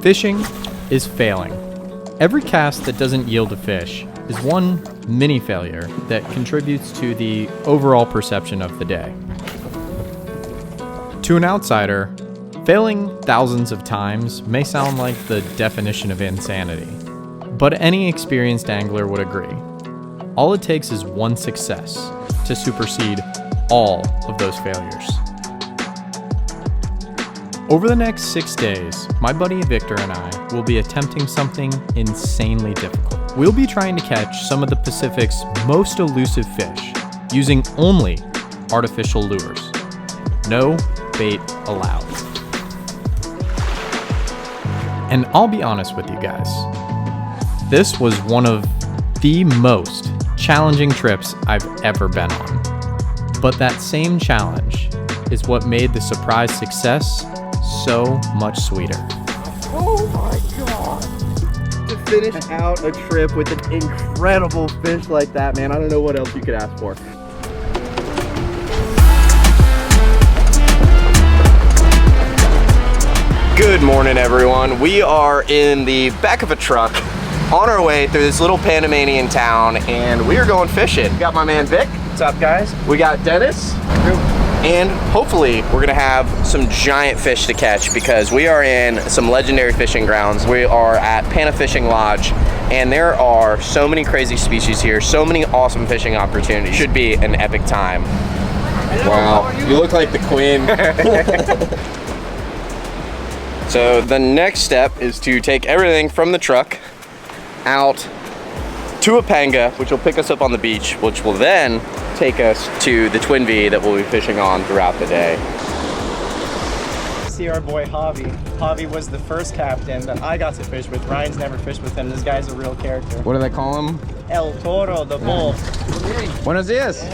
Fishing is failing. Every cast that doesn't yield a fish is one mini failure that contributes to the overall perception of the day. To an outsider, failing thousands of times may sound like the definition of insanity, but any experienced angler would agree. All it takes is one success to supersede all of those failures. Over the next 6 days, my buddy Viktor and I will be attempting something insanely difficult. We'll be trying to catch some of the Pacific's most elusive fish using only artificial lures. No bait allowed. And I'll be honest with you guys, this was one of the most challenging trips I've ever been on. But that same challenge is what made the surprise success so much sweeter. Oh my god! To finish out a trip with an incredible fish like that, man, I don't know what else you could ask for. Good morning, everyone. We are in the back of a truck on our way through this little Panamanian town, and we are going fishing. We got my man Vic. What's up, guys? We got Dennis. And hopefully we're gonna have some giant fish to catch because we are in some legendary fishing grounds. We are at Panafishing Lodge, and there are so many crazy species here, so many awesome fishing opportunities. Should be an epic time. Wow, you look like the queen. So the next step is to take everything from the truck out to a panga, which will pick us up on the beach, which will then take us to the Twin V that we'll be fishing on throughout the day. See our boy Javi. Javi was the first captain that I got to fish with. Ryan's never fished with him. This guy's a real character. What do they call him? El Toro, the bull. Buenos dias.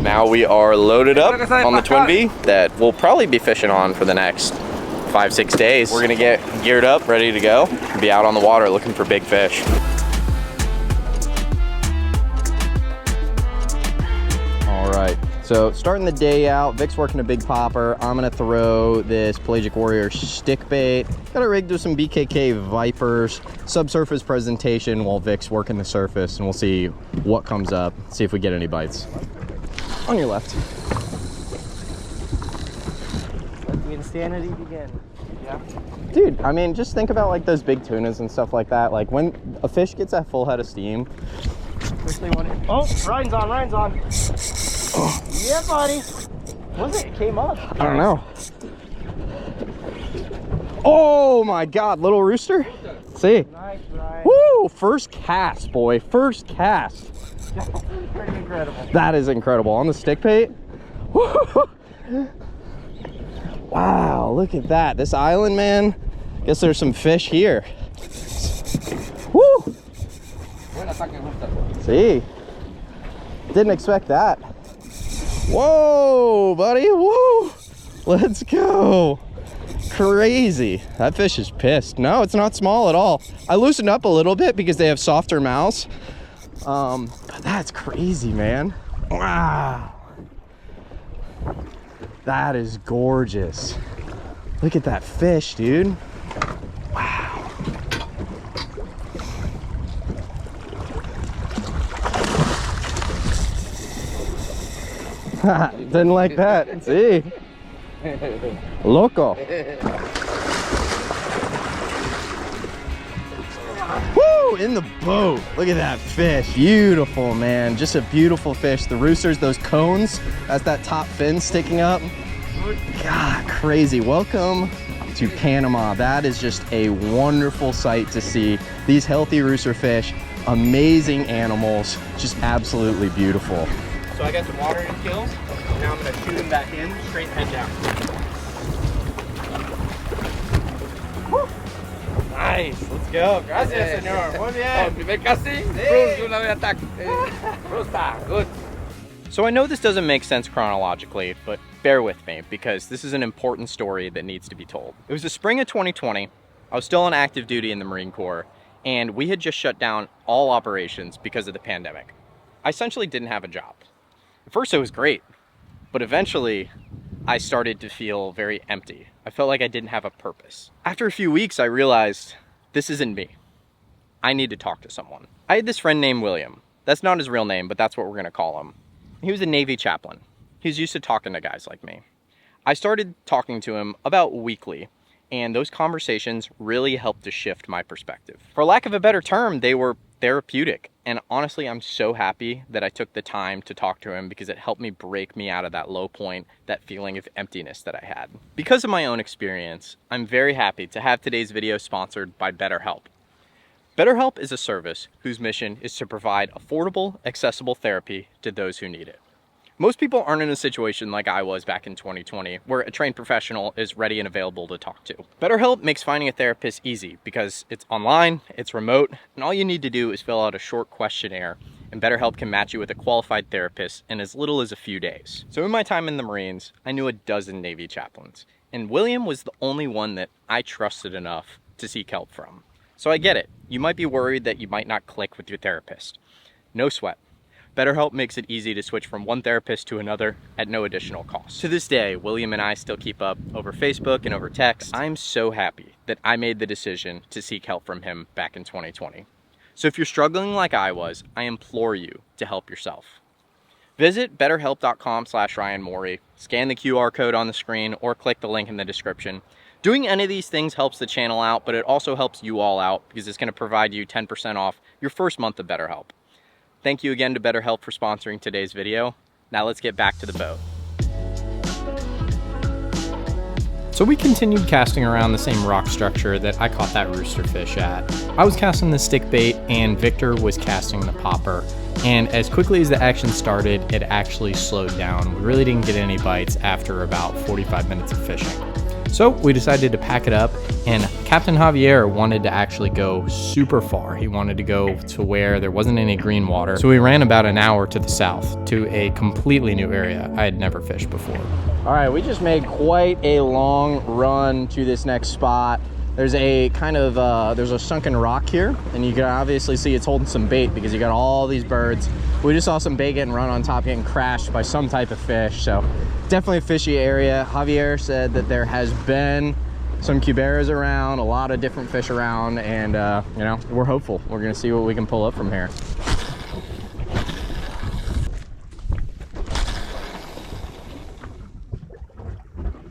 Now we are loaded up on the Twin V that we'll probably be fishing on for the next 5-6 days. We're gonna get geared up, ready to go, and be out on the water looking for big fish. All right, so starting the day out, Vic's working a big popper. I'm gonna throw this Pelagic Warrior stick bait. Got it rigged with some BKK Vipers, subsurface presentation while Vic's working the surface, and we'll see what comes up, see if we get any bites. On your left. Let the insanity begin. Yeah. Dude, I mean, just think about like those big tunas and stuff like that. Like when a fish gets that full head of steam. Especially when it, oh, Ryan's on, Ryan's on. Oh. Yeah, buddy. Was it? It came up. I don't know. Oh my God, little rooster. See? Nice, Ryan. Woo! First cast, boy. First cast. Pretty incredible. That is incredible. On the stick bait. Woo! Wow, look at that. This island, man. Guess there's some fish here. Woo! See? Didn't expect that. Whoa, buddy. Woo! Let's go. Crazy. That fish is pissed. No, it's not small at all. I loosened up a little bit because they have softer mouths. But that's crazy, man. Wow. That is gorgeous. Look at that fish, dude. Wow. Didn't like that. See? Loco. Woo! In the boat. Look at that fish. Beautiful, man. Just a beautiful fish. The roosters, those cones, that's that top fin sticking up. God, crazy. Welcome to Panama. That is just a wonderful sight to see. These healthy rooster fish, amazing animals, just absolutely beautiful. So I got some water in his gills. Now I'm going to shoot him back in, straight head down. Woo. Nice, let's go. Gracias, señor. Muy bien. Primer casting, Bruce, una vez attack. Bruce, good. So I know this doesn't make sense chronologically, but bear with me because this is an important story that needs to be told. It was the spring of 2020. I was still on active duty in the Marine Corps, and we had just shut down all operations because of the pandemic. I essentially didn't have a job. At first it was great, but eventually I started to feel very empty. I felt like I didn't have a purpose. After a few weeks, I realized this isn't me. I need to talk to someone. I had this friend named William. That's not his real name, but that's what we're gonna call him. He was a Navy chaplain. He was used to talking to guys like me. I started talking to him about weekly, and those conversations really helped to shift my perspective. For lack of a better term, they were therapeutic. And honestly, I'm so happy that I took the time to talk to him because it helped me break me out of that low point, that feeling of emptiness that I had. Because of my own experience, I'm very happy to have today's video sponsored by BetterHelp. BetterHelp is a service whose mission is to provide affordable, accessible therapy to those who need it. Most people aren't in a situation like I was back in 2020, where a trained professional is ready and available to talk to. BetterHelp makes finding a therapist easy because it's online, it's remote, and all you need to do is fill out a short questionnaire, and BetterHelp can match you with a qualified therapist in as little as a few days. So in my time in the Marines, I knew a dozen Navy chaplains, and William was the only one that I trusted enough to seek help from. So I get it. You might be worried that you might not click with your therapist. No sweat. BetterHelp makes it easy to switch from one therapist to another at no additional cost. To this day, William and I still keep up over Facebook and over text. I'm so happy that I made the decision to seek help from him back in 2020. So if you're struggling like I was, I implore you to help yourself. Visit betterhelp.com/RYANMORIE, scan the QR code on the screen, or click the link in the description. Doing any of these things helps the channel out, but it also helps you all out because it's going to provide you 10% off your first month of BetterHelp. Thank you again to BetterHelp for sponsoring today's video. Now let's get back to the boat. So we continued casting around the same rock structure that I caught that roosterfish at. I was casting the stick bait and Victor was casting the popper. And as quickly as the action started, it actually slowed down. We really didn't get any bites after about 45 minutes of fishing. So we decided to pack it up, and Captain Javier wanted to actually go super far. He wanted to go to where there wasn't any green water. So we ran about an hour to the south to a completely new area I had never fished before. All right, we just made quite a long run to this next spot. There's a kind of, there's a sunken rock here, and you can obviously see it's holding some bait because you got all these birds. We just saw some bait getting run on top, getting crashed by some type of fish. So definitely a fishy area. Javier said that there has been some cuberas around, a lot of different fish around, and you know, we're hopeful. We're gonna see what we can pull up from here.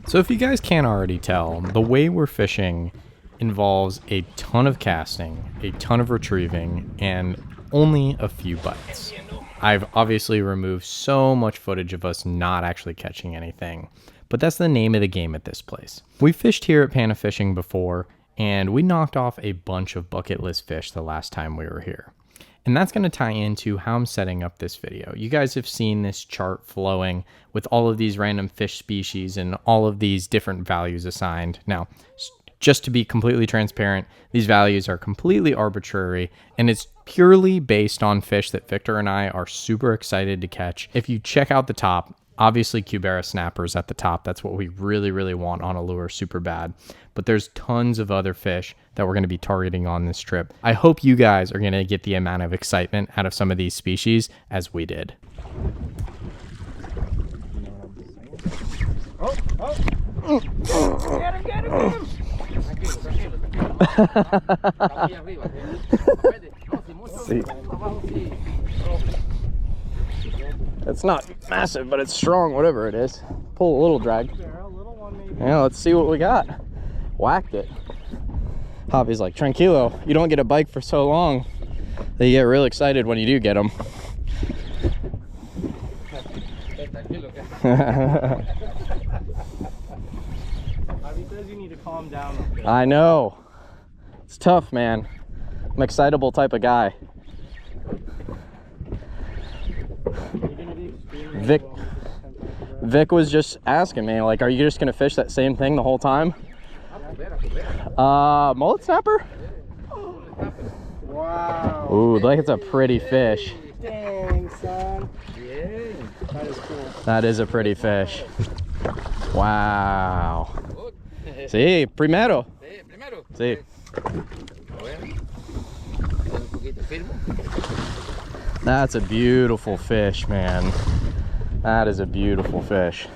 So if you guys can't already tell, the way we're fishing involves a ton of casting, a ton of retrieving, and only a few bites. I've obviously removed so much footage of us not actually catching anything, but that's the name of the game at this place. We fished here at Panafishing before, and we knocked off a bunch of bucket list fish the last time we were here. And that's going to tie into how I'm setting up this video. You guys have seen this chart flowing with all of these random fish species and all of these different values assigned. Now, just to be completely transparent, these values are completely arbitrary, and it's purely based on fish that Victor and I are super excited to catch. If you check out the top, obviously cubera snappers at the top. That's what we really, really want on a lure super bad. But there's tons of other fish that we're going to be targeting on this trip. I hope you guys are going to get the amount of excitement out of some of these species as we did. Get him! See. It's not massive, but it's strong, whatever it is. Pull a little drag. Yeah, let's see what we got. Whacked it. Javi's like, tranquilo, you don't get a bite for so long that you get real excited when you do get them. Javi says you need to calm down a bit. I know. It's tough, man. I'm an excitable type of guy. Vic was just asking me, like, are you just gonna fish that same thing the whole time? Mullet snapper? Wow. Ooh, like it's a pretty fish. Dang, son. That is cool. That is a pretty fish. Wow. Sí, primero. Sí. That's a beautiful fish, man. That is a beautiful fish.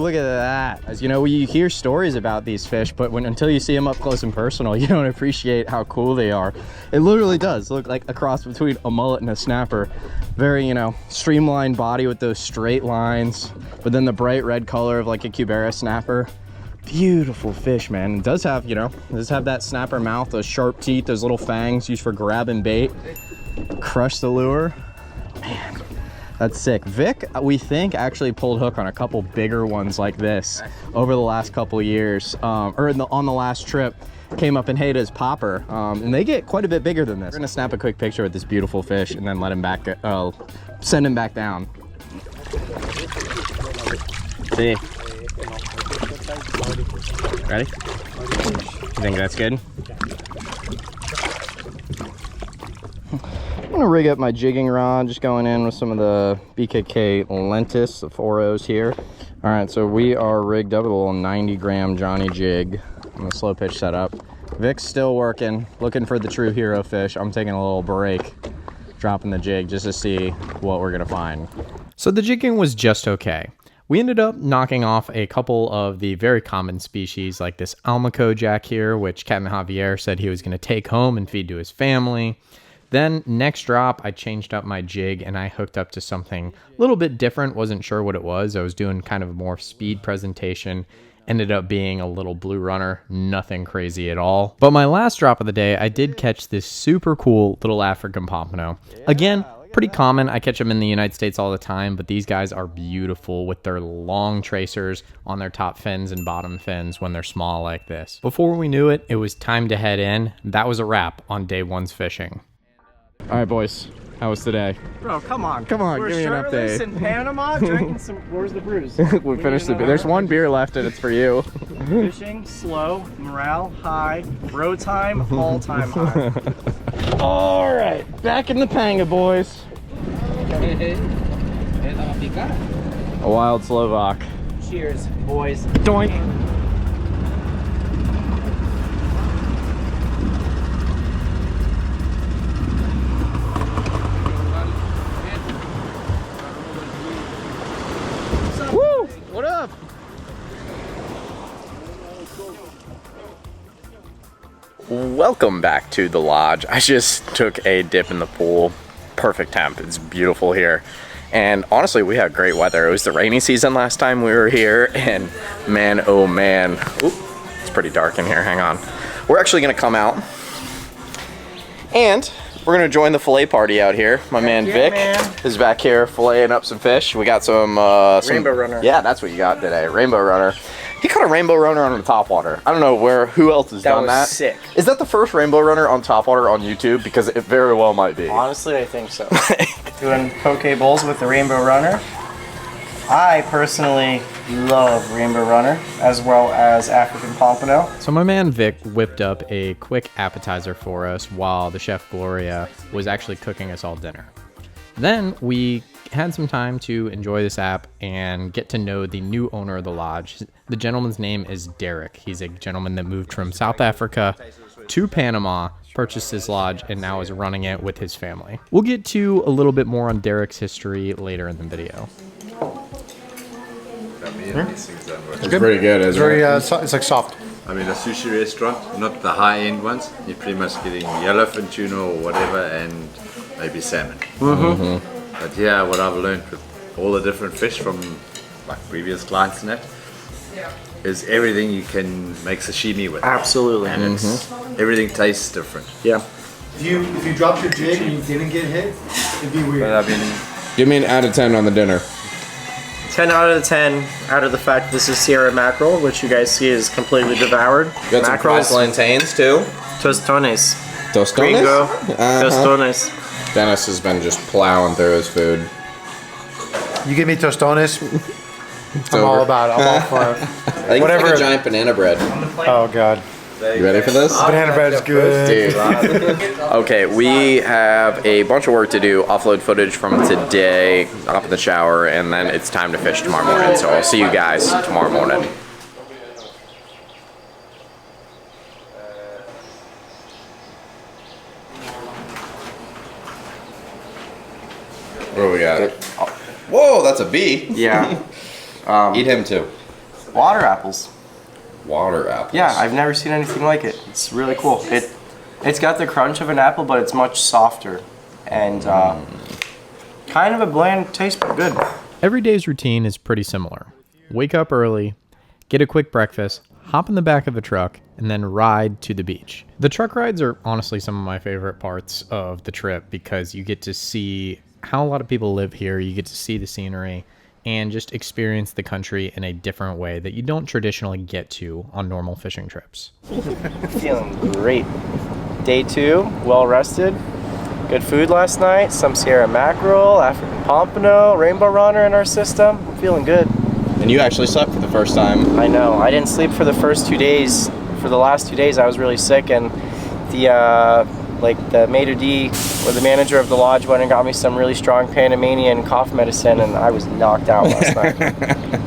look at that. As you know, you hear stories about these fish, but until you see them up close and personal, you don't appreciate how cool they are. It literally does look like a cross between a mullet and a snapper. Very, you know, streamlined body with those straight lines, but then the bright red color of like a cubera snapper. Beautiful fish, man. It does have, you know, it does have that snapper mouth, those sharp teeth, those little fangs used for grabbing bait. Crush the lure. Man, that's sick. Vic, we think, actually pulled hook on a couple bigger ones like this over the last couple years, on the last trip. Came up and ate his popper, and they get quite a bit bigger than this. We're gonna snap a quick picture with this beautiful fish and then let him back, send him back down. See? Ready? You think that's good? I'm gonna rig up my jigging rod, just going in with some of the BKK Lentis, the 4.0s here. All right, so we are rigged up with a little 90-gram Johnny jig on the slow pitch setup. Vic's still working, looking for the true hero fish. I'm taking a little break, dropping the jig just to see what we're gonna find. So the jigging was just okay. We ended up knocking off a couple of the very common species like this almaco jack here, which Captain Javier said he was gonna take home and feed to his family. Then next drop, I changed up my jig and I hooked up to something a little bit different. Wasn't sure what it was. I was doing kind of a more speed presentation. Ended up being a little blue runner, nothing crazy at all. But my last drop of the day, I did catch this super cool little African pompano. Again, pretty common. I catch them in the United States all the time, but these guys are beautiful with their long tracers on their top fins and bottom fins when they're small like this. Before we knew it, it was time to head in. That was a wrap on day one's fishing. All right, boys. How was today? Bro, come on. Come on, give me an update. We're shirtless in Panama drinking some... Where's the brews? We finished the beer. There's one beer left and it's for you. Fishing, slow, morale high, road time, all-time high. All right, back in the panga, boys. A wild Slovak. Cheers, boys. Doink. Woo! What up? Welcome back to the lodge. I just took a dip in the pool. Perfect temp. It's beautiful here. And honestly, we had great weather. It was the rainy season last time we were here, and man, oh man. Ooh, it's pretty dark in here. Hang on. We're actually gonna come out and we're gonna join the fillet party out here. My man Vic is back here filleting up some fish. We got some Rainbow runner. Yeah, that's what you got today. Rainbow runner. He caught a rainbow runner on the topwater. I don't know who else has done that. That was sick. Is that the first rainbow runner on topwater on YouTube? Because it very well might be. Honestly, I think so. Doing poke bowls with the rainbow runner. I personally love rainbow runner as well as African pompano. So my man Vic whipped up a quick appetizer for us while the chef Gloria was actually cooking us all dinner. Then we had some time to enjoy this app and get to know the new owner of the lodge. The gentleman's name is Derek. He's a gentleman that moved from South Africa to Panama, purchased his lodge, and now is running it with his family. We'll get to a little bit more on Derek's history later in the video. It's pretty good, isn't it? It's like soft. I mean, a sushi restaurant, not the high-end ones. You're pretty much getting yellowfin tuna or whatever, and maybe salmon. But yeah, what I've learned with all the different fish from like previous clients and that is everything you can make sashimi with. Absolutely. And it's everything tastes different. Yeah. If you dropped your jig and you didn't get hit, it'd be weird. But I mean, Give me an out of 10 on the dinner. 10 out of 10 out of the fact this is Sierra mackerel, which you guys see is completely devoured. Got some fried plantains too. Tostones. Tostones? Gringo. Tostones. Dennis has been just plowing through his food. You give me tostones, I'm over. all about it. I'm all for it. I think Whatever. it's like a giant banana bread. Oh god. You ready for this? Banana bread is good. Okay, we have a bunch of work to do. Offload footage from today, up in the shower, and then it's time to fish tomorrow morning. So I'll see you guys tomorrow morning. What do we got? Whoa, that's a bee. Yeah. Eat him too. Water apples. Water apples. Yeah, I've never seen anything like it. It's really cool. It's got the crunch of an apple, but it's much softer and kind of a bland taste, but good. Every day's routine is pretty similar. Wake up early, get a quick breakfast, hop in the back of a truck, and then ride to the beach. The truck rides are honestly some of my favorite parts of the trip because you get to see how a lot of people live here, you get to see the scenery, and just experience the country in a different way that you don't traditionally get to on normal fishing trips. Feeling great. Day 2, well rested. Good food last night, some Sierra mackerel, African pompano, rainbow runner in our system. Feeling good. And you actually slept for the first time. I know. I didn't sleep for the first 2 days. For the last 2 days, I was really sick, and the maitre d', or the manager of the lodge, went and got me some really strong Panamanian cough medicine, and I was knocked out last night.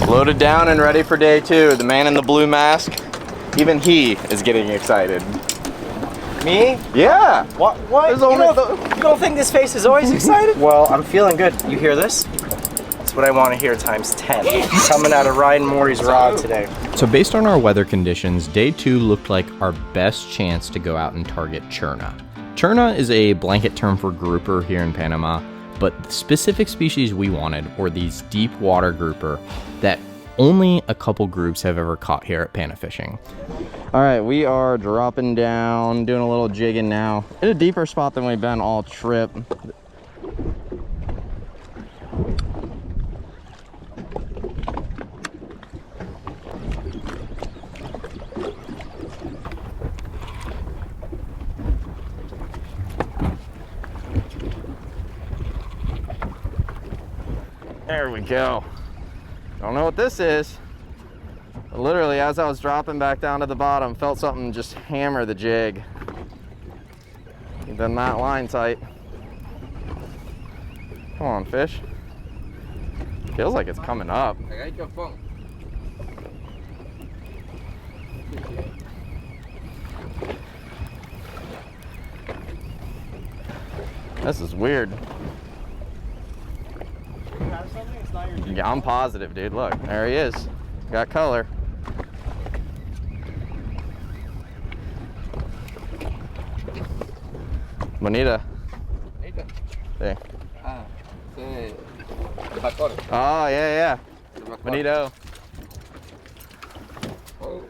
Loaded down and ready for day 2. The man in the blue mask, even he is getting excited. Me? Yeah. What? You don't think this face is always excited? Well, I'm feeling good. You hear this? That's what I want to hear times 10. Coming out of RYANMORIE's rod today. So based on our weather conditions, day 2 looked like our best chance to go out and target cherna. Cherna is a blanket term for grouper here in Panama, but the specific species we wanted were these deep water grouper that only a couple groups have ever caught here at Panafishing. All right, we are dropping down, doing a little jigging now. In a deeper spot than we've been all trip. There we go. Don't know what this is. But literally, as I was dropping back down to the bottom, felt something just hammer the jig. Keep that line tight. Come on, fish. Feels like it's coming up. This is weird. Yeah, I'm positive, dude. Look, there he is. Got color. Bonita. Sí. Oh, yeah. Bonito. Look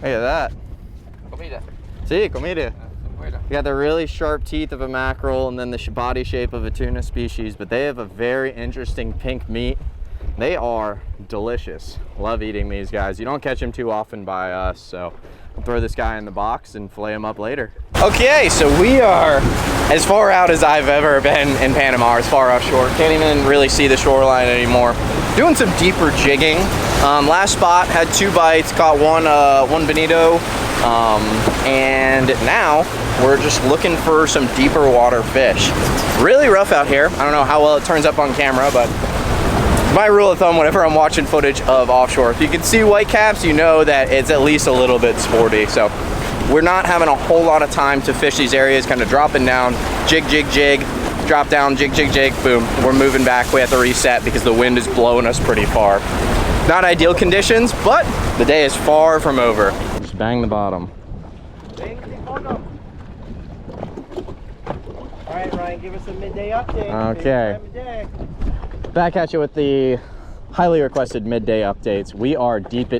at that. Comida. Sí, comida. You got the really sharp teeth of a mackerel and then the body shape of a tuna species, but they have a very interesting pink meat. They are delicious. Love eating these guys. You don't catch them too often by us, so I'll throw this guy in the box and fillet him up later. Okay, so we are as far out as I've ever been in Panama, as far offshore. Can't even really see the shoreline anymore. Doing some deeper jigging. Last spot had 2 bites, caught one bonito, and now we're just looking for some deeper water fish. Really rough out here. I don't know how well it turns up on camera, but my rule of thumb whenever I'm watching footage of offshore, if you can see white caps, you know that it's at least a little bit sporty. So we're not having a whole lot of time to fish these areas, kind of dropping down, jig, drop down, jig, boom. We're moving back. We have to reset because the wind is blowing us pretty far. Not ideal conditions, but the day is far from over. Just bang the bottom. All right, Ryan, give us a midday update. Okay. Back at you with the highly requested midday updates. We are deep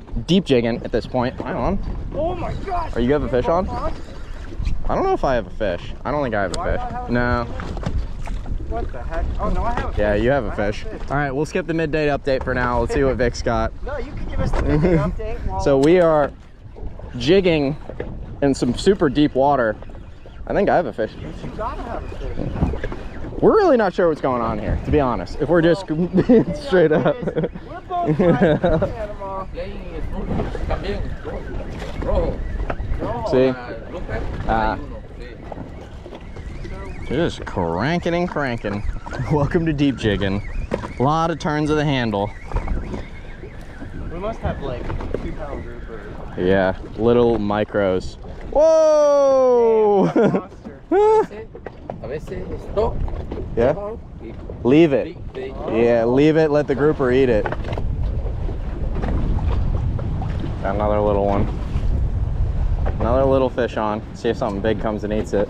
jigging at this point. Hang on. Oh my gosh! Are you have a fish on? I don't know if I have a fish. I don't think I have a fish. No. What the heck? Oh no, I have a fish. Yeah, you have a fish. All right, we'll skip the midday update for now. Let's see what Vic's got. No, you can give us the midday update. So we are jigging in some super deep water. I think I have a fish. You gotta have a fish. We're really not sure what's going on here, to be honest. If we're just being straight up. We're both flying from Panama. See? Just cranking and cranking. Welcome to deep jigging. A lot of turns of the handle. We must have like 2-pound groupers. Yeah, little micros. Whoa! Yeah? Leave it. Yeah, leave it, let the grouper eat it. Got another little one. Another little fish on. See if something big comes and eats it.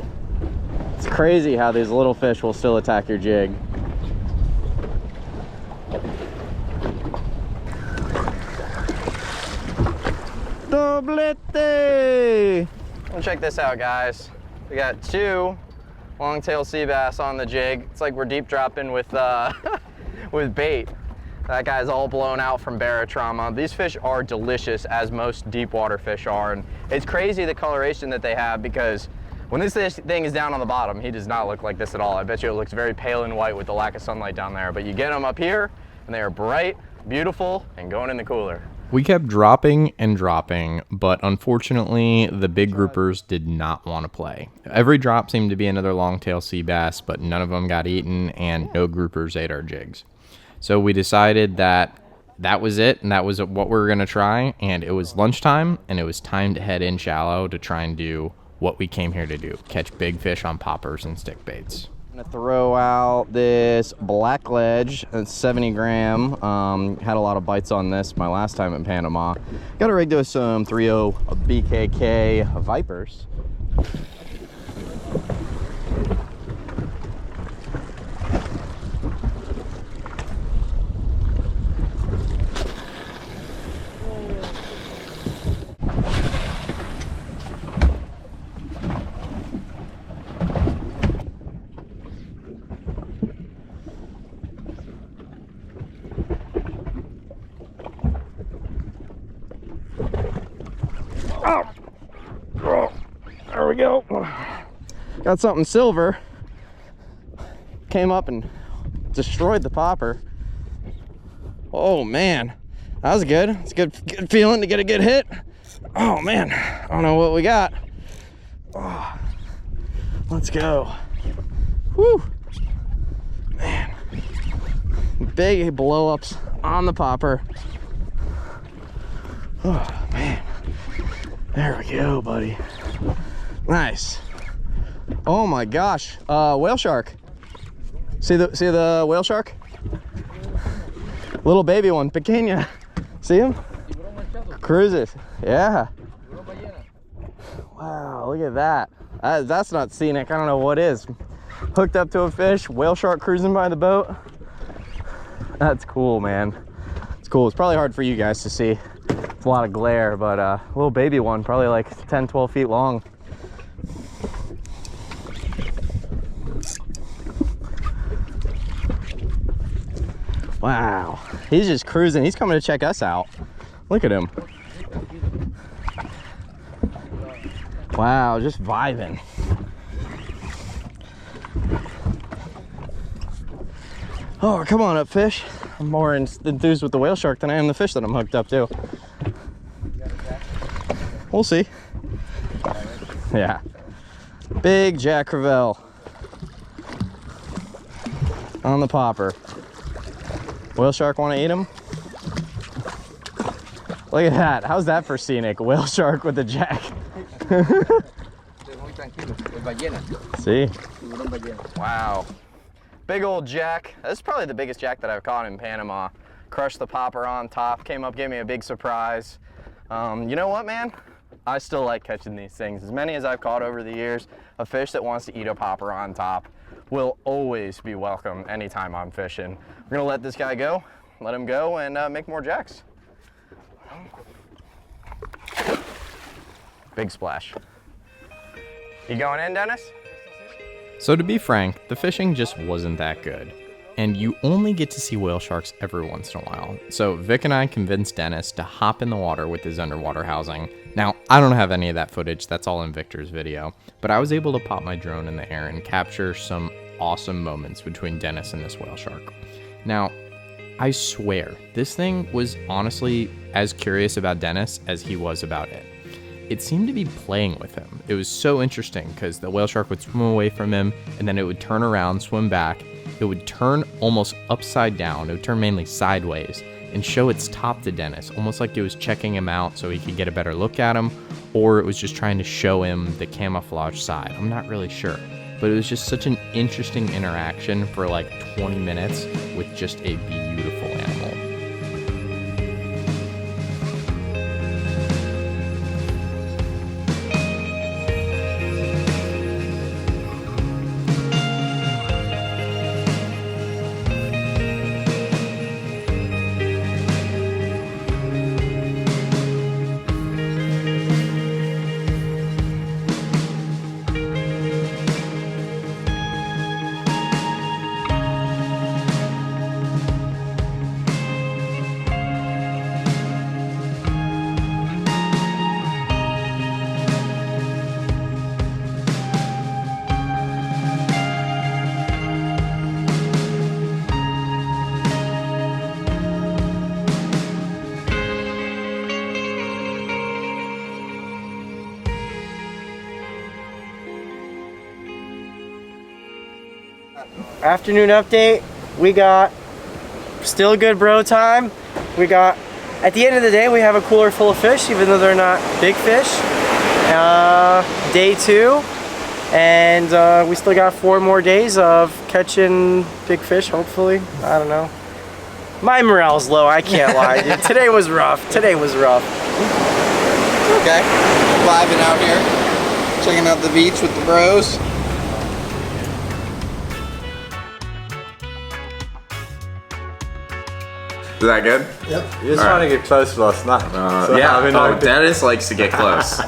It's crazy how these little fish will still attack your jig. Doblete! Well, check this out, guys. We got 2 long-tail sea bass on the jig. It's like we're deep dropping with with bait. That guy's all blown out from barotrauma. These fish are delicious, as most deep water fish are, and it's crazy the coloration that they have, because when this thing is down on the bottom, he does not look like this at all. I bet you it looks very pale and white with the lack of sunlight down there, but you get them up here and they are bright, beautiful, and going in the cooler. We kept dropping and dropping, but unfortunately, the big groupers did not want to play. Every drop seemed to be another longtail sea bass, but none of them got eaten, and no groupers ate our jigs. So we decided that was it, and that was what we were going to try, and it was lunchtime, and it was time to head in shallow to try and do what we came here to do, catch big fish on poppers and stick baits. I'm gonna throw out this black ledge. It's 70 gram. Had a lot of bites on this my last time in Panama. Got to rig to some 3.0 BKK Vipers. There we go. Got something silver. Came up and destroyed the popper. Oh man, that was good. It's a good feeling to get a good hit. Oh man, I don't know what we got. Oh, let's go. Woo, man. Big blow-ups on the popper. Oh man. There we go, buddy. Nice. Oh my gosh, whale shark. See the whale shark? Little baby one, pequeña. See him? Cruises. Yeah. Wow, look at that. That's not scenic. I don't know what is. Hooked up to a fish, whale shark cruising by the boat. That's cool, man. It's cool. It's probably hard for you guys to see. It's a lot of glare, but little baby one, probably like 10, 12 feet long. Wow, he's just cruising. He's coming to check us out. Look at him. Wow, just vibing. Oh, come on up, fish. I'm more enthused with the whale shark than I am the fish that I'm hooked up to. We'll see. Yeah. Big Jack Crevalle on the popper. Whale shark want to eat him? Look at that. How's that for scenic? Whale shark with a jack. See? Wow. Big old jack. This is probably the biggest jack that I've caught in Panama. Crushed the popper on top, came up, gave me a big surprise. You know what, man? I still like catching these things. As many as I've caught over the years, a fish that wants to eat a popper on top will always be welcome anytime I'm fishing. We're gonna let this guy go, let him go, and make more jacks. Big splash. You going in, Dennis? So to be frank, the fishing just wasn't that good. And you only get to see whale sharks every once in a while. So Vic and I convinced Dennis to hop in the water with his underwater housing. Now, I don't have any of that footage, that's all in Victor's video, but I was able to pop my drone in the air and capture some awesome moments between Dennis and this whale shark. Now, I swear, this thing was honestly as curious about Dennis as he was about it. It seemed to be playing with him. It was so interesting because the whale shark would swim away from him and then it would turn around, swim back. It would turn almost upside down. It would turn mainly sideways and show its top to Dennis, almost like it was checking him out so he could get a better look at him, or it was just trying to show him the camouflage side. I'm not really sure. But it was just such an interesting interaction for like 20 minutes with just a beautiful animal. Afternoon update. We got still good bro time. We got, at the end of the day, we have a cooler full of fish, even though they're not big fish. Day 2, and we still got 4 more days of catching big fish, hopefully. I don't know. My morale's low, I can't lie, dude. Today was rough. Today was rough. Okay, vibing out here, checking out the beach with the bros. Is that good? Yep. You just want to get close last night. Yeah, I mean, Dennis likes to get close.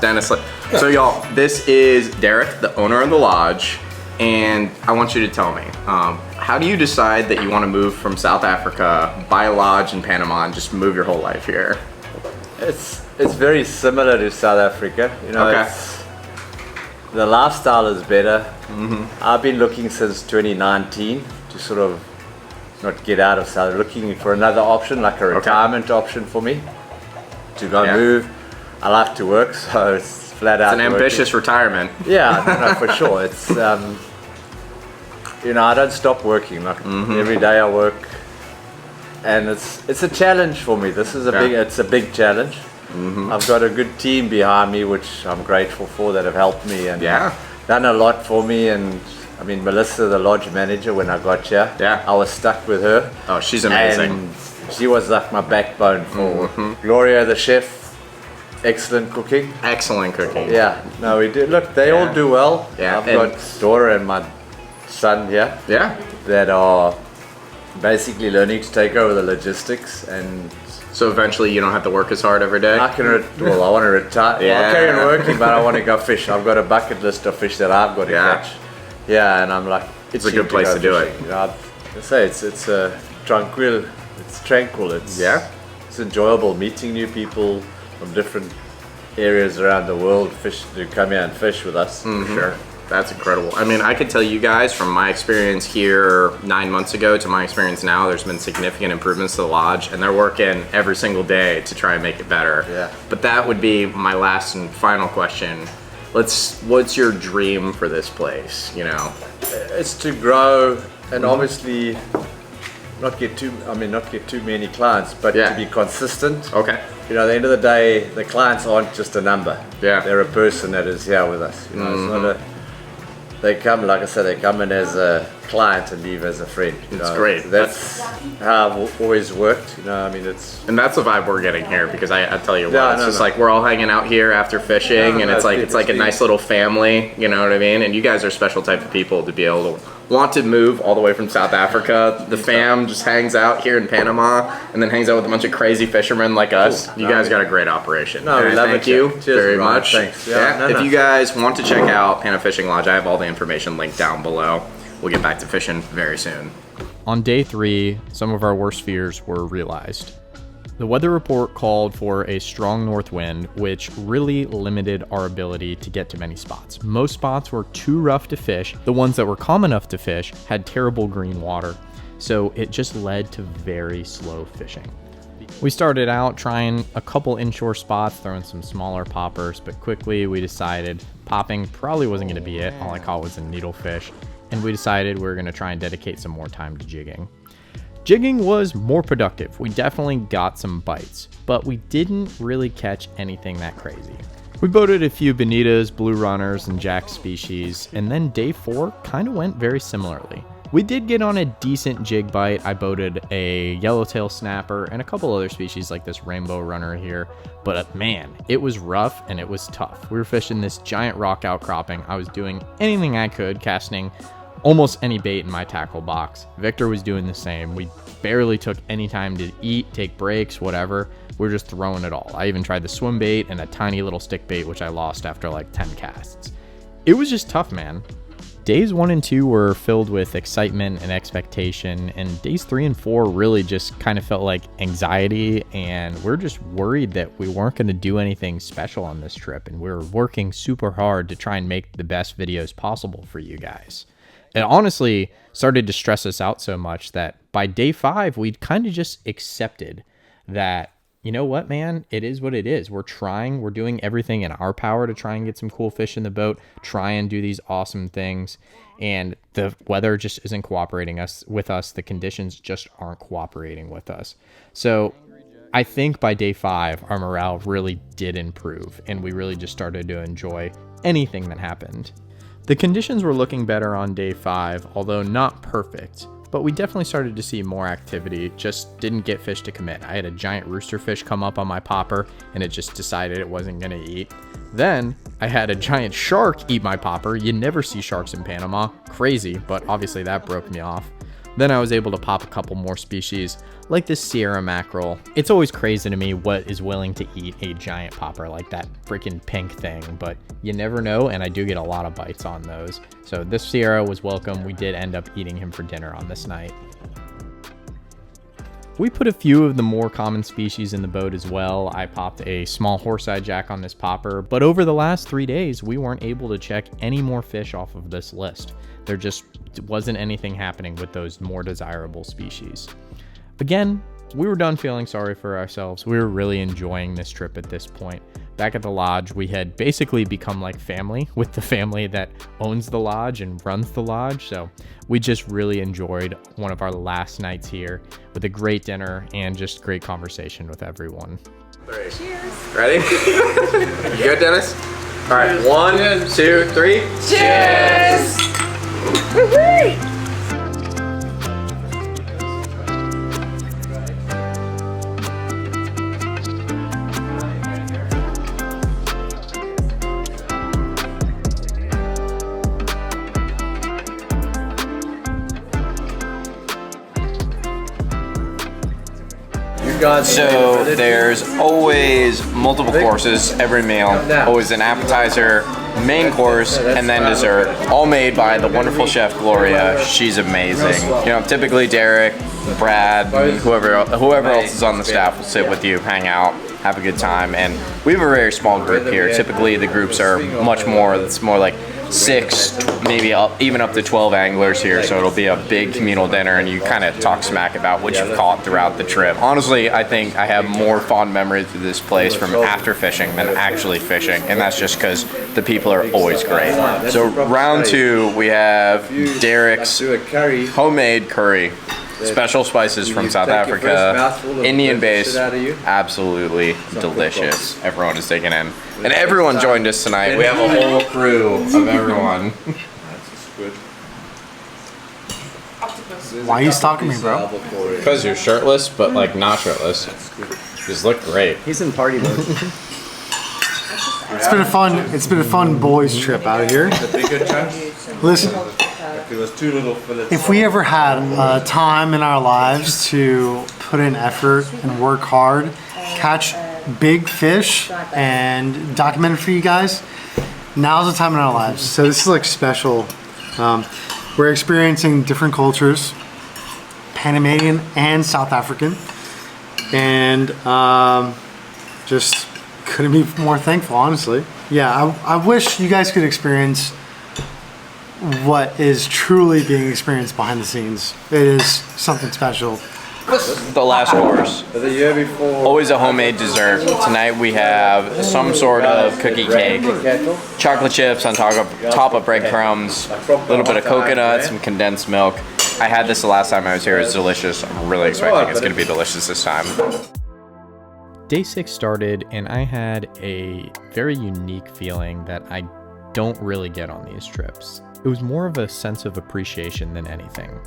So y'all, this is Derek, the owner of the lodge, and I want you to tell me, how do you decide that you want to move from South Africa, buy a lodge in Panama, and just move your whole life here? It's very similar to South Africa. You know, Okay. the lifestyle is better. I've been looking since 2019 to sort of not get out of South, looking for another option, like a retirement option for me to go move. I like to work, so it's flat out. It's an ambitious retirement. Yeah, no, for sure. It's you know, I don't stop working. Like every day I work, and it's a challenge for me. This is it's a big challenge. I've got a good team behind me, which I'm grateful for, that have helped me and done a lot for me. And I mean, Melissa, the lodge manager, when I got here, I was stuck with her. Oh, she's amazing. And she was like my backbone for Gloria, the chef. Excellent cooking. Excellent cooking. Yeah, no, we do. Look, they all do well. Yeah, I've got Dora and my son here. Yeah. That are basically learning to take over the logistics, and so eventually you don't have to work as hard every day? I can, well, I want to retire. Well, I'll carry on working, but I want to go fish. I've got a bucket list of fish that I've got to catch. Yeah, and I'm like, it's a good place to do it. You know, I say it's tranquil. It's tranquil. It's it's enjoyable meeting new people from different areas around the world. Fish to come here and fish with us. Sure. That's incredible. I mean, I could tell you guys from my experience here 9 months ago to my experience now, there's been significant improvements to the lodge, and they're working every single day to try and make it better. Yeah. But that would be my last and final question. What's your dream for this place, you know? It's to grow and obviously not get too many clients, but to be consistent. Okay. You know, at the end of the day, the clients aren't just a number. Yeah. They're a person that is here with us. You know, it's not they come, like I said, they come in as a client and leave as a friend. It's great. That's how I've always worked. You know, I mean, and that's the vibe we're getting here, because I tell you what, it's just like we're all hanging out here after fishing, and it's like a nice little family. You know what I mean? And you guys are a special type of people to be able to want to move all the way from South Africa. The fam just hangs out here in Panama, and then hangs out with a bunch of crazy fishermen like us. Cool. You guys got a great operation. No, we love thank you very Ryan. much. Thanks. If you guys want to check out Panafishing Lodge, I have all the information linked down below. We'll get back to fishing very soon. On day 3, some of our worst fears were realized. The weather report called for a strong north wind, which really limited our ability to get to many spots. Most spots were too rough to fish. The ones that were calm enough to fish had terrible green water, so it just led to very slow fishing. We started out trying a couple inshore spots, throwing some smaller poppers, but quickly we decided popping probably wasn't going to be it. All I caught was a needlefish, and we decided we were going to try and dedicate some more time to jigging. Jigging was more productive. We definitely got some bites, but we didn't really catch anything that crazy. We boated a few bonitas, blue runners, and jack species, and then day 4 kind of went very similarly. We did get on a decent jig bite. I boated a yellowtail snapper and a couple other species like this rainbow runner here, but man, it was rough and it was tough. We were fishing this giant rock outcropping. I was doing anything I could, casting almost any bait in my tackle box. Victor was doing the same. We barely took any time to eat, take breaks, whatever. We were just throwing it all. I even tried the swim bait and a tiny little stick bait, which I lost after like 10 casts. It was just tough, man. Days 1 and 2 were filled with excitement and expectation, and days 3 and 4 really just kind of felt like anxiety, and we're just worried that we weren't going to do anything special on this trip, and we were working super hard to try and make the best videos possible for you guys. It honestly started to stress us out so much that by day 5, we'd kind of just accepted that, you know what, man, it is what it is. We're trying, we're doing everything in our power to try and get some cool fish in the boat, try and do these awesome things. And the weather just isn't cooperating with us. The conditions just aren't cooperating with us. So I think by day 5, our morale really did improve, and we really just started to enjoy anything that happened. The conditions were looking better on day 5, although not perfect, but we definitely started to see more activity, just didn't get fish to commit. I had a giant roosterfish come up on my popper, and it just decided it wasn't going to eat. Then I had a giant shark eat my popper. You never see sharks in Panama. Crazy, but obviously that broke me off. Then I was able to pop a couple more species, like this Sierra mackerel. It's always crazy to me what is willing to eat a giant popper like that freaking pink thing, but you never know, and I do get a lot of bites on those. So this Sierra was welcome. We did end up eating him for dinner on this night. We put a few of the more common species in the boat as well. I popped a small horse-eye jack on this popper, but over the last 3 days, we weren't able to check any more fish off of this list. There just wasn't anything happening with those more desirable species. Again, we were done feeling sorry for ourselves. We were really enjoying this trip at this point. Back at the lodge, we had basically become like family with the family that owns the lodge and runs the lodge. So we just really enjoyed one of our last nights here with a great dinner and just great conversation with everyone. 3. Cheers. Ready? You good, Dennis? All right, 1, 2, 3. Cheers! Woo-hoo! So there's always multiple courses every meal, always an appetizer, main course, and then dessert, all made by the wonderful chef Gloria. She's amazing. You know, typically Derek, Brad, whoever else is on the staff will sit with you, hang out, have a good time, and we have a very small group here. Typically the groups are much more, it's more like 6, maybe even up to 12 anglers here, so it'll be a big communal dinner, and you kind of talk smack about what you've caught throughout the trip. Honestly, I think I have more fond memories of this place from after fishing than actually fishing, and that's just because the people are always great. So round 2, we have Derek's homemade curry. Special spices from South Africa, Indian based, absolutely delicious. Everyone is taking in. And everyone joined us tonight. We have a whole crew of everyone. Why are you stalking me, bro? Because you're shirtless, but like not shirtless. You just look great. He's in party mode. It's been a fun boys trip out here. Listen, if we ever had time in our lives to put in effort and work hard, catch big fish and document it for you guys, now's the time in our lives. So this is like special. We're experiencing different cultures, Panamanian and South African. and just couldn't be more thankful, honestly. Yeah, I wish you guys could experience what is truly being experienced behind the scenes. It is something special. The last course. The year before. Always a homemade dessert. Tonight we have some sort of cookie cake, chocolate chips on top of breadcrumbs, a little bit of coconut, some condensed milk. I had this the last time I was here. It was delicious. I'm really expecting it's going to be delicious this time. Day 6 started, and I had a very unique feeling that I don't really get on these trips. It was more of a sense of appreciation than anything.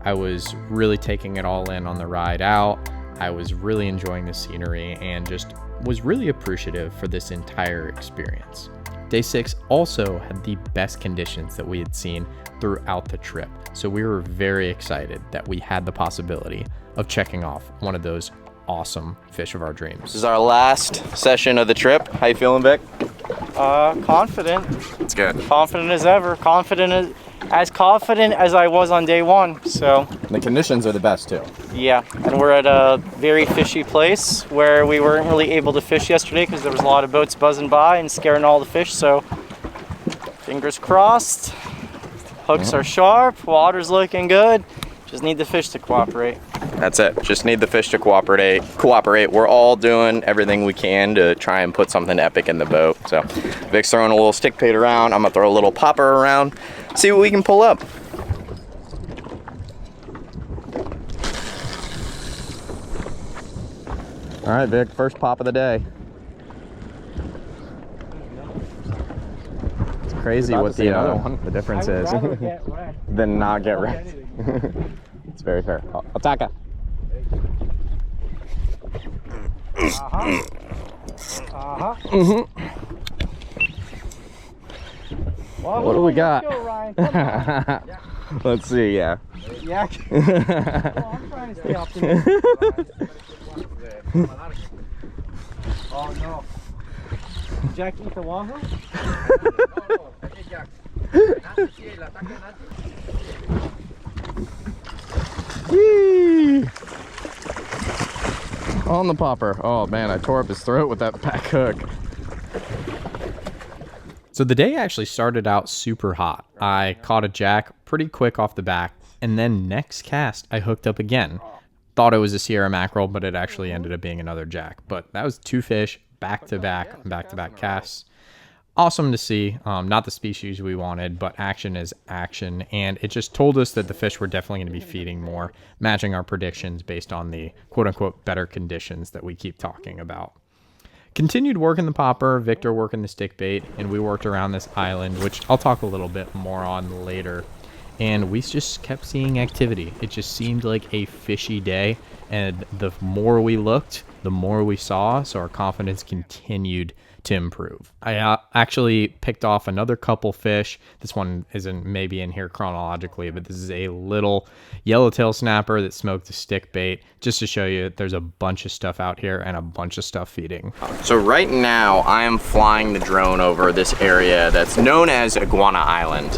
I was really taking it all in on the ride out. I was really enjoying the scenery and just was really appreciative for this entire experience. Day 6 also had the best conditions that we had seen throughout the trip, so we were very excited that we had the possibility of checking off one of those awesome fish of our dreams. This is our last session of the trip. How you feeling, Vic? Confident. It's good. Confident as ever. Confident as I was on day 1. So The conditions are the best too. yeah, and we're at a very fishy place where we weren't really able to fish yesterday because there was a lot of boats buzzing by and scaring all the fish. So fingers crossed. Hooks are sharp. Water's looking good. Just need the fish to cooperate. That's it. Just need the fish to cooperate. We're all doing everything we can to try and put something epic in the boat. So Vic's throwing a little stick bait around. I'm gonna throw a little popper around. See what we can pull up. All right, Vic, first pop of the day. It's crazy what the difference is. Than not get wrecked. It's very fair. Attack it. Well, What do we got? Let's go, Ryan. Come on. Let's see, yeah. Yeah. Well, I'm trying to stay optimistic. Oh no. Did Jack eat the wahoo? Yee! On the popper. Oh man, I tore up his throat with that back hook. So the day actually started out super hot. I caught a jack pretty quick off the back, and then next cast I hooked up again. Thought it was a Sierra mackerel, but it actually ended up being another jack. But that was 2 fish back-to-back casts. Awesome to see. Not the species we wanted, but action is action, and it just told us that the fish were definitely going to be feeding more, matching our predictions based on the quote-unquote better conditions that we keep talking about. Continued working the popper, Victor working the stick bait, and we worked around this island, which I'll talk a little bit more on later. And we just kept seeing activity. It just seemed like a fishy day, and the more we looked, the more we saw, so our confidence continued to improve. I actually picked off another couple fish. This one isn't maybe in here chronologically, but this is a little yellowtail snapper that smoked a stick bait, just to show you there's a bunch of stuff out here and a bunch of stuff feeding. So right now I am flying the drone over this area that's known as Iguana Island.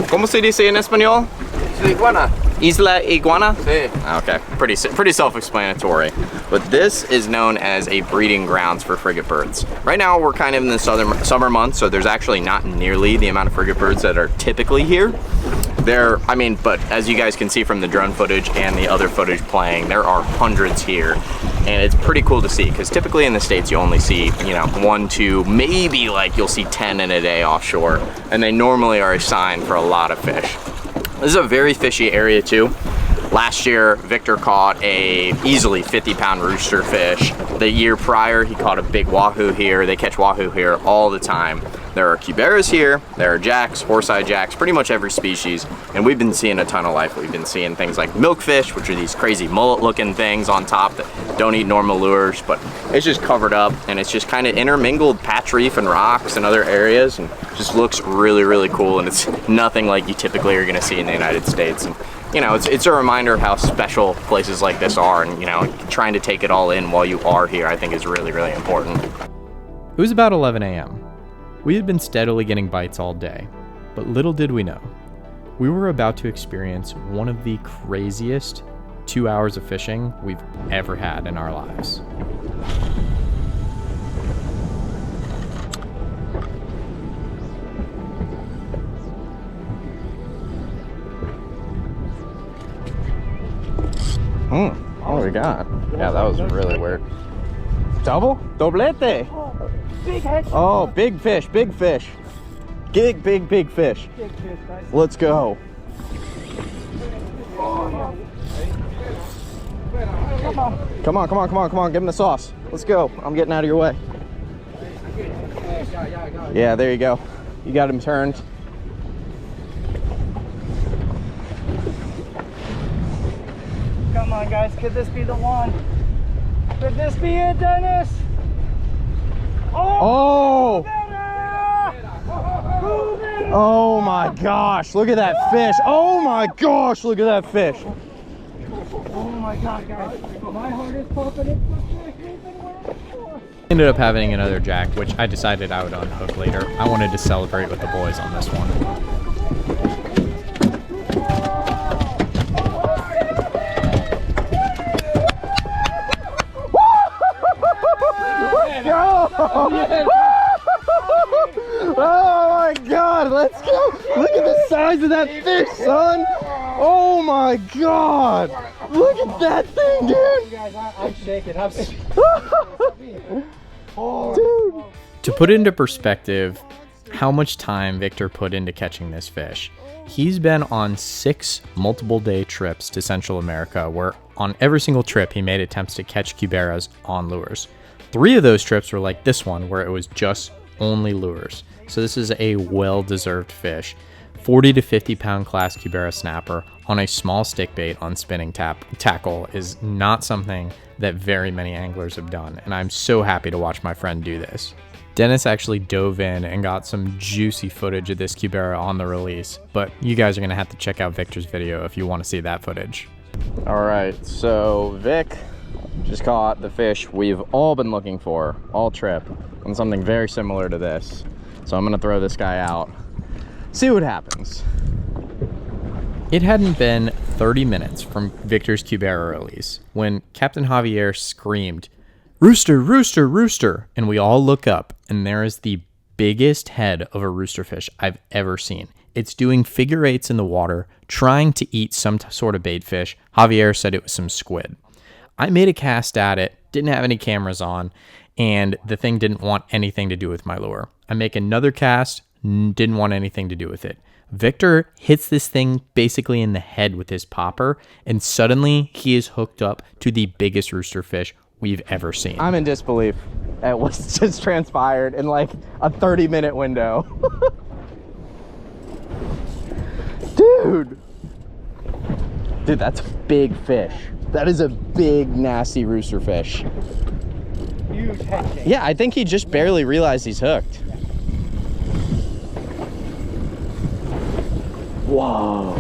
¿Cómo se dice en español? Iguana. Isla Iguana? Sí. Okay, pretty self-explanatory. But this is known as a breeding grounds for frigate birds. Right now we're kind of in the summer months, so there's actually not nearly the amount of frigate birds that are typically here. But as you guys can see from the drone footage and the other footage playing, there are hundreds here. And it's pretty cool to see, because typically in the States you only see, 1, 2, maybe you'll see 10 in a day offshore. And they normally are a sign for a lot of fish. This is a very fishy area too. Last year, Victor caught a easily 50-pound roosterfish. The year prior, he caught a big wahoo here. They catch wahoo here all the time. There are cuberas here, there are jacks, horse-eye jacks, pretty much every species, and we've been seeing a ton of life. We've been seeing things like milkfish, which are these crazy mullet-looking things on top that don't eat normal lures, but it's just covered up, and it's just kind of intermingled patch reef and rocks and other areas, and just looks really, really cool, and it's nothing like you typically are gonna see in the United States. And, it's a reminder of how special places like this are, and, trying to take it all in while you are here, I think is really, really important. It was about 11 a.m. We had been steadily getting bites all day, but little did we know, we were about to experience one of the craziest, 2 hours of fishing we've ever had in our lives. What do we got? Yeah, that was really weird. Double? Doblete! Oh, big fish, big fish. Big fish. Let's go. Come on, give him the sauce. Let's go. I'm getting out of your way. Yeah, there you go. You got him turned. Come on, guys. Could this be the one? Could this be it, Dennis? Oh! Oh my gosh, look at that fish. Oh my gosh, look at that fish. Oh my God, guys. My heart is pumping. It's the fish we've been waiting for. Ended up having another jack, which I decided I would unhook later. I wanted to celebrate with the boys on this one. Oh my God, let's go. Look at the size of that fish, son. Oh my God. Look at that thing, dude. Guys, I'm shaking. I'm shaking. Dude. To put into perspective how much time Victor put into catching this fish, he's been on 6 multiple day trips to Central America, where on every single trip he made attempts to catch cuberas on lures. 3 of those trips were like this one, where it was just only lures. So this is a well-deserved fish. 40 to 50 pound class cubera snapper on a small stick bait on spinning tackle is not something that very many anglers have done, and I'm so happy to watch my friend do this. Dennis actually dove in and got some juicy footage of this cubera on the release, but you guys are gonna have to check out Victor's video if you want to see that footage. All right, so Vic just caught the fish we've all been looking for all trip on something very similar to this. So I'm gonna throw this guy out, see what happens. It hadn't been 30 minutes from Victor's cubera release when Captain Javier screamed, "Rooster, rooster, rooster," and we all look up, and there is the biggest head of a roosterfish I've ever seen. It's doing figure 8s in the water, trying to eat some sort of bait fish. Javier said it was some squid. I made a cast at it, didn't have any cameras on, and the thing didn't want anything to do with my lure. I make another cast, didn't want anything to do with it. Victor hits this thing basically in the head with his popper, and suddenly he is hooked up to the biggest roosterfish we've ever seen. I'm in disbelief at what's just transpired in like a 30-minute window. Dude, that's a big fish. That is a big, nasty roosterfish. Huge head shake. Yeah, I think he just barely realized he's hooked. Whoa.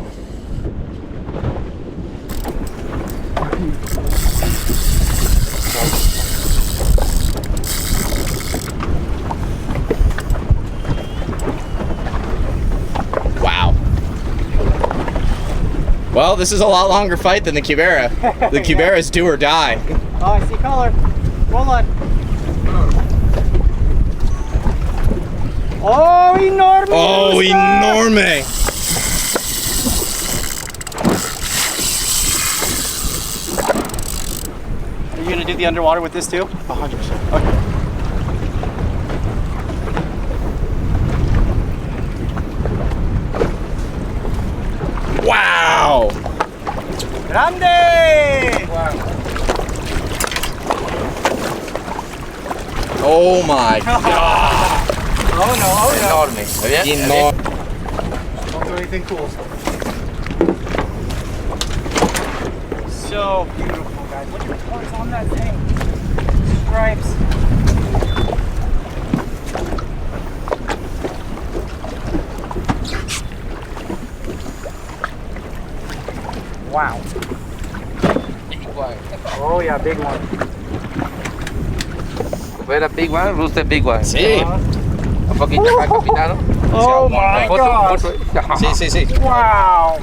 Wow. Well, this is a lot longer fight than the cubera. The cubera is do or die. Oh, I see color. Hold on. Oh, enorme! Oh, enorme! Are you gonna do the underwater with this too? 100%. Okay. Wow! Grande! Wow. Oh my God! Oh no, oh no. Enorme. Don't do anything cool. So beautiful, guys. Look at what's on that thing. Stripes. Wow. Big one. Oh yeah, big one. Cubera big one, rooster big one. Sí. Un poquito más, capitano. Oh my gosh. Sí, sí, sí. Wow.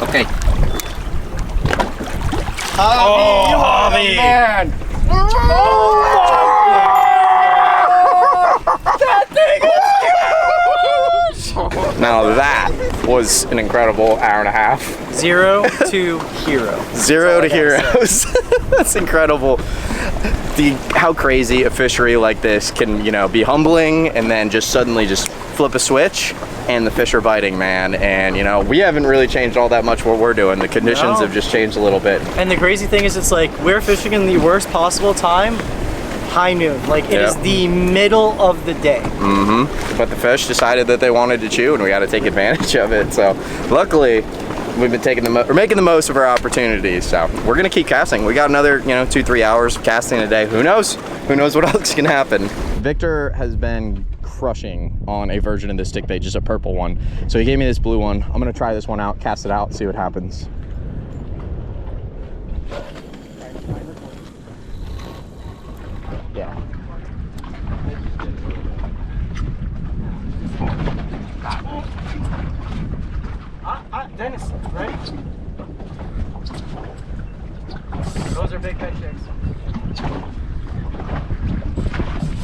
Okay. Javi! Man. Now that was an incredible hour and a half. 0 to hero. 0 to heroes. That's incredible. How crazy a fishery like this can, you know, be humbling and then just suddenly just flip a switch and the fish are biting, man. And you know, we haven't really changed all that much what we're doing. The conditions have just changed a little bit. And the crazy thing is, it's like we're fishing in the worst possible time, high noon. Like it is the middle of the day. But the fish decided that they wanted to chew and we got to take advantage of it. So luckily, we've been we're making the most of our opportunities. So we're gonna keep casting. We got another, you know, 2-3 hours of casting a day. Who knows? Who knows what else can happen? Victor has been crushing on a version of this stick bait, just a purple one. So he gave me this blue one. I'm gonna try this one out, cast it out, see what happens. Yeah. Dennis, ready? Those are big head chicks.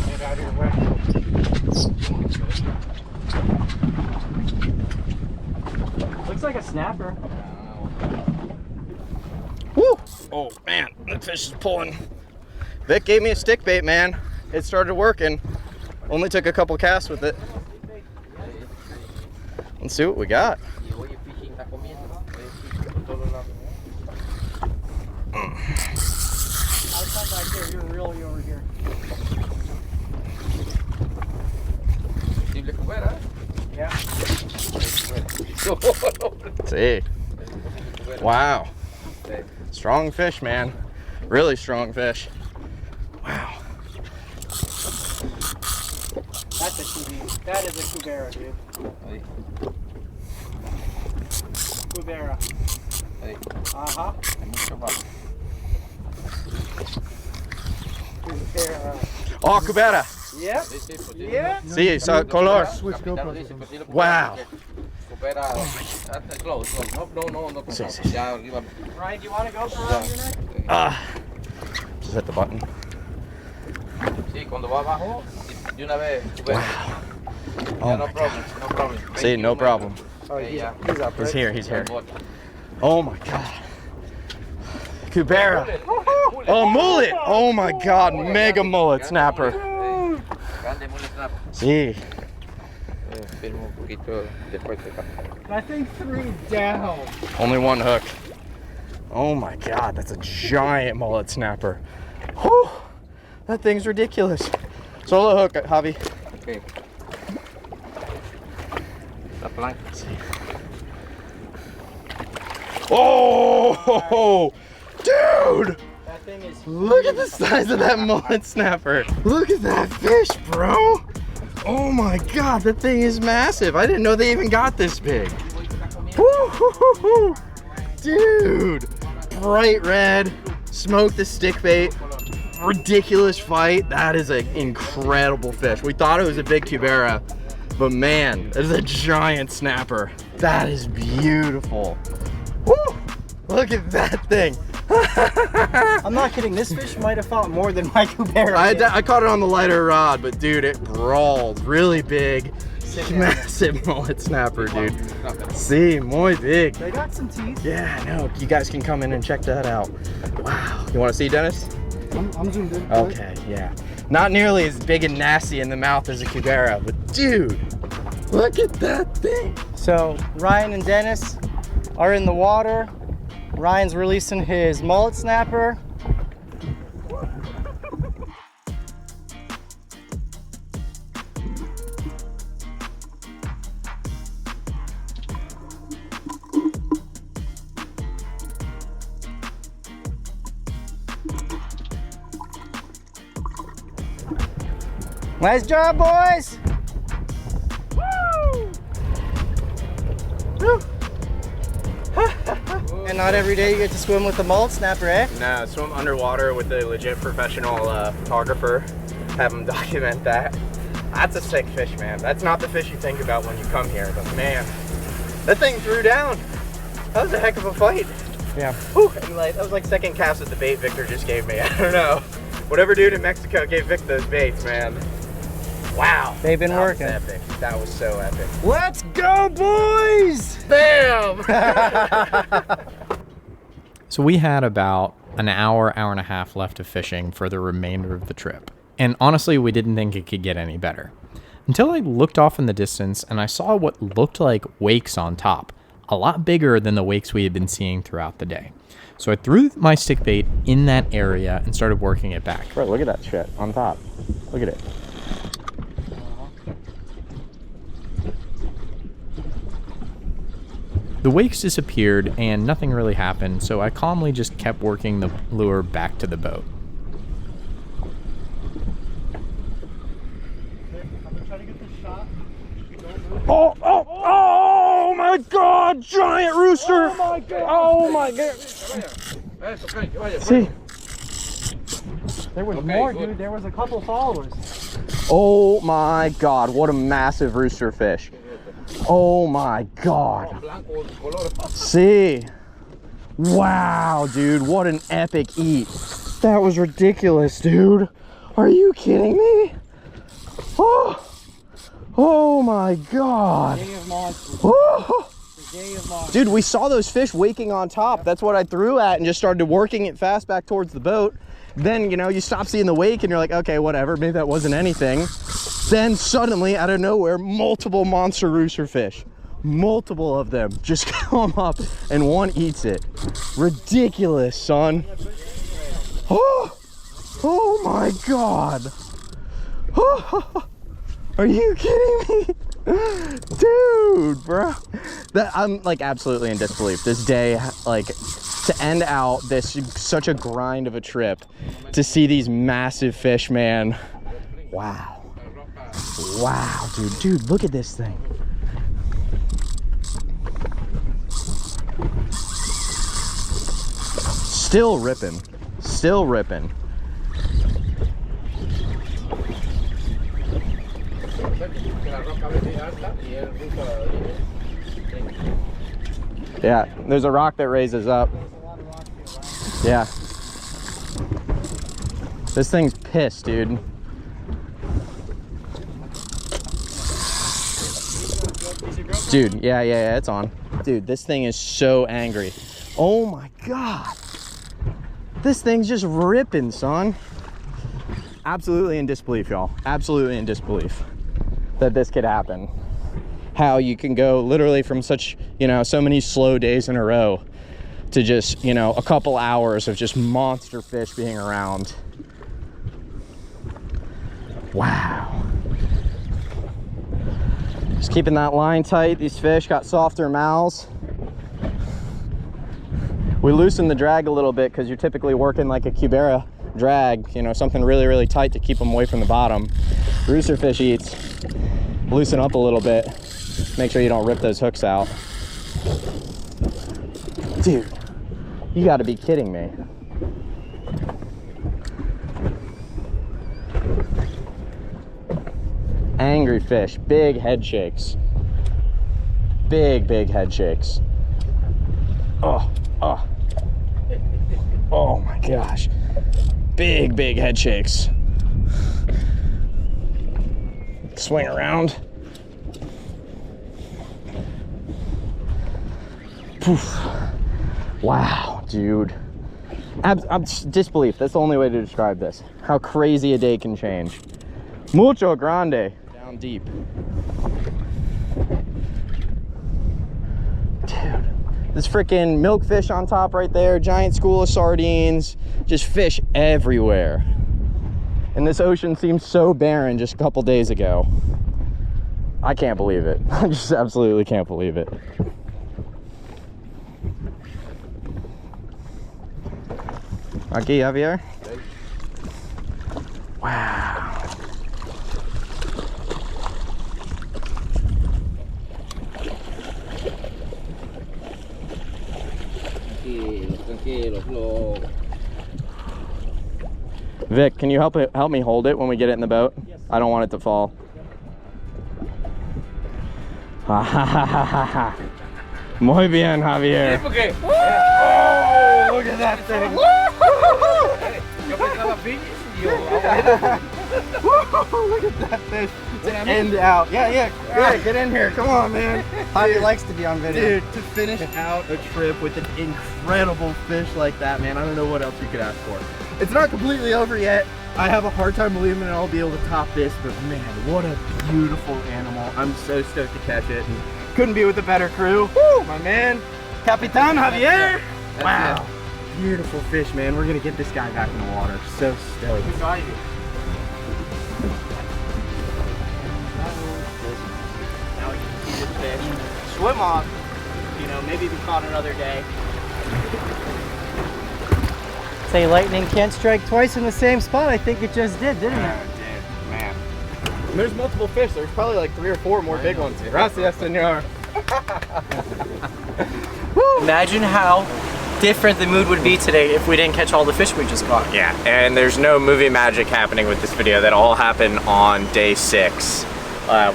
Get out of your way. Looks like a snapper. Woo! Oh man, that fish is pulling. Vic gave me a stick bait, man. It started working. Only took a couple casts with it. Let's see what we got. Yeah. See. Wow. Strong fish, man. Really strong fish. Wow. That's a QB. That is a cubera, dude. Cubera. Uh-huh. Cubera. Oh, cubera. Yep. Yeah. See, so color. Wow. Ryan, do you want to go for around your neck? Just hit the button. Wow. Oh my God. See, no problem. Oh, he's up, He's here, he's here. Oh my God. Cubera. Oh, mullet. Oh my God, mega mullet snapper. See. I think 3 down. Only one hook. Oh my God, that's a giant mullet snapper. Whew, that thing's ridiculous. Solo hook, Javi. Okay. Oh, dude! That thing is huge. Look at the size of that mullet snapper. Look at that fish, bro. Oh my God, that thing is massive. I didn't know they even got this big. Woo-hoo-hoo-hoo. Dude, bright red, smoked the stick bait, ridiculous fight. That is an incredible fish. We thought it was a big cubera, but man, that is a giant snapper. That is beautiful. Woo! Look at that thing. I'm not kidding, this fish might have fought more than my cubera. I caught it on the lighter rod, but dude, it brawled. Really big, massive mullet snapper, dude. See, muy big. They got some teeth. Yeah, I know. You guys can come in and check that out. Wow. You want to see, Dennis? I'm zoomed in. Okay, yeah. Not nearly as big and nasty in the mouth as a cubera, but dude, look at that thing. So Ryan and Dennis are in the water. Ryan's releasing his mullet snapper. Nice job, boys! Woo! Woo! And not every day you get to swim with a mullet snapper, eh? No, swim underwater with a legit professional photographer. Have him document that. That's a sick fish, man. That's not the fish you think about when you come here, but man, that thing threw down. That was a heck of a fight. Yeah. Whew, and like, that was like second cast of the bait Victor just gave me. I don't know. Whatever dude in Mexico gave Vic those baits, man. Wow. They've been That was working. epic. That was so epic. Let's go, boys! Bam! So we had about an hour and a half left of fishing for the remainder of the trip. And honestly, we didn't think it could get any better. Until I looked off in the distance and I saw what looked like wakes on top, a lot bigger than the wakes we had been seeing throughout the day. So I threw my stick bait in that area and started working it back. Bro, look at that shit on top. Look at it. The wakes disappeared and nothing really happened, so I calmly just kept working the lure back to the boat. Oh my god, giant rooster! Oh my god! See? There was more, dude. There was a couple followers. Oh my god, what a massive rooster fish. Oh my god. See? Wow, dude, what an epic eat. That was ridiculous, dude. Are you kidding me? Oh my god. Oh. Dude, we saw those fish waking on top. That's what I threw at and just started working it fast back towards the boat. Then, you know, you stop seeing the wake and you're like, okay, whatever, maybe that wasn't anything. Then suddenly, out of nowhere, multiple monster rooster fish. Multiple of them just come up and one eats it. Ridiculous, son. Oh my god. Are you kidding me? Dude, bro. I'm like absolutely in disbelief. This day, like, to end out this such a grind of a trip, to see these massive fish, man. Wow. Wow, dude, look at this thing. Still ripping. Still ripping. Yeah, there's a rock that raises up. Yeah. This thing's pissed, dude. Dude, yeah, it's on. Dude, this thing is so angry. Oh my god. This thing's just ripping, son. Absolutely in disbelief, y'all. Absolutely in disbelief that this could happen. How you can go literally from such, you know, so many slow days in a row to just, you know, a couple hours of just monster fish being around. Wow. Just keeping that line tight. These fish got softer mouths. We loosened the drag a little bit because you're typically working like a cubera drag, you know, something really, really tight to keep them away from the bottom. Rooster fish eats. Loosen up a little bit. Make sure you don't rip those hooks out. Dude, you gotta be kidding me. Angry fish, big head shakes. Big head shakes. Oh my gosh. Big head shakes. Swing around. Poof. Wow, dude. I'm disbelief. That's the only way to describe this. How crazy a day can change. Mucho grande. Down deep. Dude. This freaking milkfish on top right there. Giant school of sardines. Just fish everywhere. And this ocean seemed so barren just a couple days ago. I can't believe it. I just absolutely can't believe it. Aquí, Javier. Wow. Vic, can you help me hold it when we get it in the boat? Yes. I don't want it to fall. Ha ha ha ha ha. Muy bien, Javier. Okay. Oh, look at that thing. Yo pensaba fish y yo. Look at that fish. End out. Yeah. Get in here. Come on, man. Javi likes to be on video. Dude, to finish out a trip with an incredible fish like that, man, I don't know what else you could ask for. It's not completely over yet. I have a hard time believing that I'll be able to top this, but man, what a beautiful animal. I'm so stoked to catch it. And couldn't be with a better crew. Woo, my man, Capitan Javier. Wow, beautiful fish, man. We're gonna get this guy back in the water. So stoked. Now we can see this fish swim off, you know, maybe be caught another day. Say lightning can't strike twice in the same spot. I think it just did, didn't it? Man. And there's multiple fish. There's probably like 3 or 4 more big ones. Gracias, senor. Imagine how different the mood would be today if we didn't catch all the fish we just caught. Yeah, and there's no movie magic happening with this video. That all happened on day 6.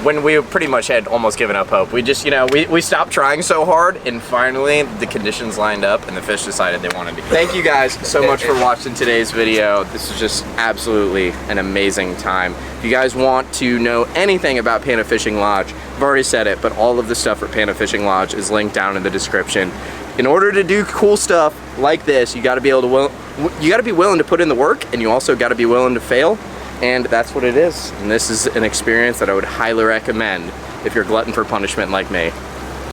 When we pretty much had almost given up hope. We just, you know, we stopped trying so hard, and finally the conditions lined up and the fish decided they wanted to. Thank you guys so much for watching today's video. This is just absolutely an amazing time. If you guys want to know anything about Panafishing Lodge, I've already said it, but all of the stuff for Panafishing Lodge is linked down in the description. In order to do cool stuff like this, you gotta be able to be willing to put in the work, and you also gotta be willing to fail. And that's what it is. And this is an experience that I would highly recommend if you're a glutton for punishment like me.